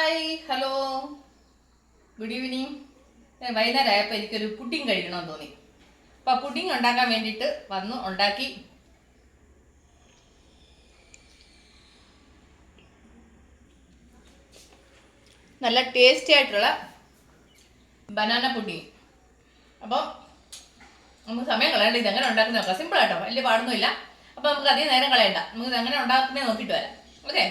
Hi hello good evening. വൈകുന്നേരമായപ്പോൾ എനിക്കൊരു pudding കഴിക്കണമെന്ന് തോന്നി. അപ്പോൾ പുഡിങ് ഉണ്ടാക്കാൻ വേണ്ടിയിട്ട് വന്നു ഉണ്ടാക്കി. നല്ല ടേസ്റ്റി ആയിട്ടുള്ള ബനാന പുഡിങ്. അപ്പോൾ നമുക്ക് സമയം കളയണ്ട. ഇതെങ്ങനെ ഉണ്ടാക്കുന്ന നോക്കാം. സിമ്പിളാട്ടോ, വലിയ പാടൊന്നുമില്ല. അപ്പോൾ നമുക്ക് അധികം നേരം കളയണ്ട. നമുക്ക് ഇതെങ്ങനെ ഉണ്ടാക്കുന്നത് നോക്കിയിട്ട് വരാം. ഓക്കെ.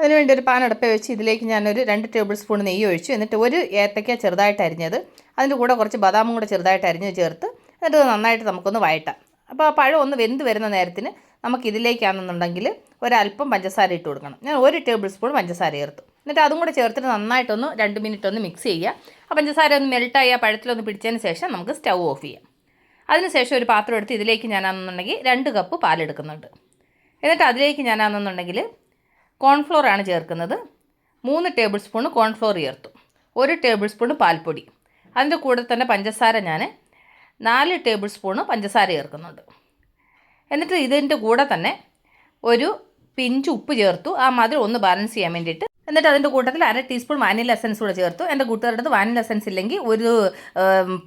അതിനുവേണ്ടി ഒരു പാൻ അടുപ്പേ വെച്ച് ഇതിലേക്ക് ഞാനൊരു 2 ടേബിൾ സ്പൂൺ നെയ്യ് ഒഴിച്ചു. എന്നിട്ട് ഒരു ഏത്തയ്ക്ക ചെറുതായിട്ട് അരിഞ്ഞത്, അതിൻ്റെ കൂടെ കുറച്ച് ബദാമും കൂടെ ചെറുതായിട്ട് അരിഞ്ഞ് ചേർത്ത് എന്നിട്ട് നന്നായിട്ട് നമുക്കൊന്ന് വഴറ്റാം. അപ്പോൾ ആ പഴം ഒന്ന് വെന്ത് വരുന്ന നേരത്തിന് നമുക്കിതിലേക്കാണെന്നുണ്ടെങ്കിൽ ഒരല്പം പഞ്ചസാര ഇട്ട് കൊടുക്കണം. ഞാൻ 1 ടേബിൾ സ്പൂൺ പഞ്ചസാര ചേർത്തു. എന്നിട്ട് അതും കൂടെ ചേർത്തിട്ട് നന്നായിട്ടൊന്ന് 2 മിനിറ്റ് ഒന്ന് മിക്സ് ചെയ്യുക. ആ പഞ്ചസാര ഒന്ന് മെൽട്ടായി ആ പഴത്തിലൊന്ന് പിടിച്ചതിന് ശേഷം നമുക്ക് സ്റ്റൗ ഓഫ് ചെയ്യാം. അതിനുശേഷം ഒരു പാത്രം എടുത്ത് ഇതിലേക്ക് ഞാനാണെന്നുണ്ടെങ്കിൽ 2 കപ്പ് പാലെടുക്കുന്നുണ്ട്. എന്നിട്ട് അതിലേക്ക് ഞാനാണെന്നുണ്ടെങ്കിൽ കോൺഫ്ലോർ ആണ് ചേർക്കുന്നത്. 3 ടേബിൾ സ്പൂൺ കോൺഫ്ലോർ ചേർത്തു. 1 ടേബിൾ സ്പൂൺ പാൽപ്പൊടി. അതിൻ്റെ കൂടെ തന്നെ പഞ്ചസാര ഞാൻ 4 ടേബിൾ സ്പൂൺ പഞ്ചസാര ചേർക്കുന്നുണ്ട്. എന്നിട്ട് ഇതിൻ്റെ കൂടെ തന്നെ ഒരു പിഞ്ച് ഉപ്പ് ചേർത്തു, ആ മധുരം ഒന്ന് ബാലൻസ് ചെയ്യാൻ വേണ്ടിയിട്ട്. എന്നിട്ട് അതിൻ്റെ കൂട്ടത്തിൽ 1/2 ടീസ്പൂൺ വാനില എസൻസ് കൂടെ ചേർത്തു. എൻ്റെ കൂട്ടുകാരുടെ അടുത്ത് വാനില എസൻസ് ഇല്ലെങ്കിൽ ഒരു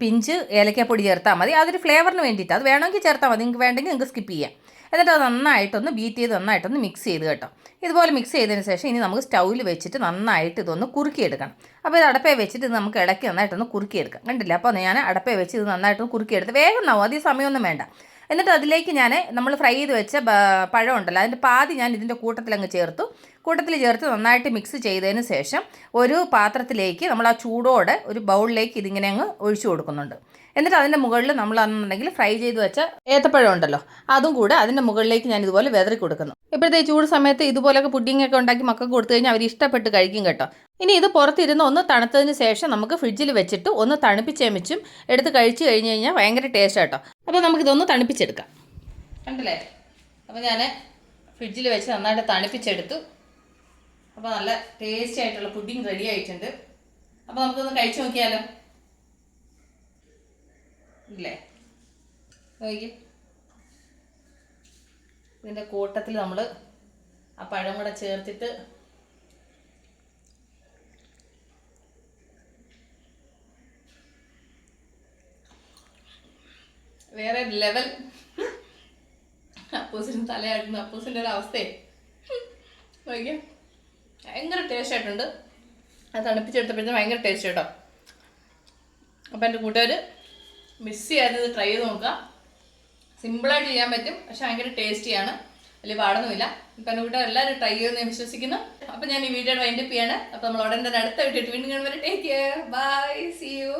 പിഞ്ച് ഏലക്കാപ്പൊടി ചേർത്താൽ മതി. അതൊരു ഫ്ലേവറിന് വേണ്ടിയിട്ട്. അത് വേണമെങ്കിൽ ചേർത്താൽ മതി, നിങ്ങൾക്ക് വേണ്ടെങ്കിൽ നിങ്ങൾക്ക് സ്കിപ്പ് ചെയ്യാം. എന്നിട്ട് അത് നന്നായിട്ടൊന്ന് ബീറ്റ് ചെയ്ത് നന്നായിട്ടൊന്ന് മിക്സ് ചെയ്ത് കേട്ടോ. ഇതുപോലെ മിക്സ് ചെയ്തതിന് ശേഷം ഇനി നമുക്ക് സ്റ്റൗവിൽ വെച്ചിട്ട് നന്നായിട്ട് ഇതൊന്ന് കുറുക്കിയെടുക്കണം. അപ്പോൾ ഇത് അടപ്പേ വെച്ചിട്ട് ഇത് നമുക്ക് ഇടയ്ക്ക് നന്നായിട്ടൊന്ന് കുറുക്കിയെടുക്കാം. കണ്ടില്ല? അപ്പോൾ ഞാൻ അടപ്പേ വെച്ച് ഇത് നന്നായിട്ടൊന്ന് കുറുക്കിയെടുത്ത് വേഗം ആവും, അധികം സമയമൊന്നും വേണ്ട. എന്നിട്ട് അതിലേക്ക് നമ്മൾ ഫ്രൈ ചെയ്ത് വെച്ച പഴം ഉണ്ടല്ലോ, അതിൻ്റെ പാതി ഞാൻ ഇതിൻ്റെ കൂട്ടത്തിലങ്ങ് ചേർത്തു. കൂട്ടത്തിൽ ചേർത്ത് നന്നായിട്ട് മിക്സ് ചെയ്തതിന് ശേഷം ഒരു പാത്രത്തിലേക്ക് നമ്മൾ ആ ചൂടോടെ ഒരു ബൗളിലേക്ക് ഇതിങ്ങനെ അങ്ങ് ഒഴിച്ചു കൊടുക്കുന്നുണ്ട്. എന്നിട്ട് അതിൻ്റെ മുകളിൽ നമ്മളാണെന്നുണ്ടെങ്കിൽ ഫ്രൈ ചെയ്ത് വെച്ച ഏത്തപ്പഴം ഉണ്ടല്ലോ, അതും കൂടെ അതിൻ്റെ മുകളിലേക്ക് ഞാൻ ഇതുപോലെ വെതറി കൊടുക്കുന്നു. ഇപ്പോഴത്തെ ഈ ചൂട് സമയത്ത് ഇതുപോലൊക്കെ പുഡിങ്ങൊക്കെ ഉണ്ടാക്കി മക്കൾക്ക് കൊടുത്തു കഴിഞ്ഞാൽ അവർ ഇഷ്ടപ്പെട്ട് കഴിക്കും കേട്ടോ. ഇനി ഇത് പുറത്തിരുന്ന് ഒന്ന് തണുത്തതിന് ശേഷം നമുക്ക് ഫ്രിഡ്ജിൽ വെച്ചിട്ട് ഒന്ന് തണുപ്പിച്ചേമിച്ചും എടുത്ത് കഴിച്ച് കഴിഞ്ഞ് കഴിഞ്ഞാൽ ഭയങ്കര ടേസ്റ്റ് കേട്ടോ. അപ്പോൾ നമുക്കിതൊന്ന് തണുപ്പിച്ചെടുക്കാം. കണ്ടില്ലേ? അപ്പോൾ ഞാൻ ഫ്രിഡ്ജിൽ വെച്ച് നന്നായിട്ട് തണുപ്പിച്ചെടുത്തു. അപ്പോൾ നല്ല ടേസ്റ്റി ആയിട്ടുള്ള പുഡിങ് റെഡി ആയിട്ടുണ്ട്. അപ്പോൾ നമുക്കൊന്ന് കഴിച്ചു നോക്കിയാലോ? ഇല്ലേ, നോക്കി. ഇതിൻ്റെ കൂട്ടത്തിൽ നമ്മൾ ആ പഴം കൂടെ ചേർത്തിട്ട് വേറെ ലെവൽ. അപ്പൂസിന് തലയാടുന്നു. അപ്പൂസിൻ്റെ ഒരു അവസ്ഥയെ നോക്കിയാൽ ഭയങ്കര ടേസ്റ്റ് ആയിട്ടുണ്ട്. അത് തണുപ്പിച്ചെടുത്തപ്പോഴത്തേക്കും ഭയങ്കര ടേസ്റ്റ് കേട്ടോ. അപ്പോൾ എൻ്റെ കൂട്ടുകാർ മിസ് ചെയ്യാതെ ഇത് ട്രൈ ചെയ്ത് നോക്കുക. സിമ്പിളായിട്ട് ചെയ്യാൻ പറ്റും, പക്ഷെ ഭയങ്കര ടേസ്റ്റിയാണ്, വലിയ പാടൊന്നുമില്ല. ഇപ്പം എൻ്റെ കൂട്ടുകാർ എല്ലാവരും ട്രൈ ചെയ്യുമെന്ന് ഞാൻ വിശ്വസിക്കുന്നു. അപ്പോൾ ഞാൻ ഈ വീഡിയോയുടെ വൈൻഡപ്പ് ചെയ്യാണ്. അപ്പോൾ നമ്മൾ ഉടനെ തന്നെ അടുത്ത വീഡിയോ വീണ്ടും കാണുമ്പോൾ take care, bye, see U.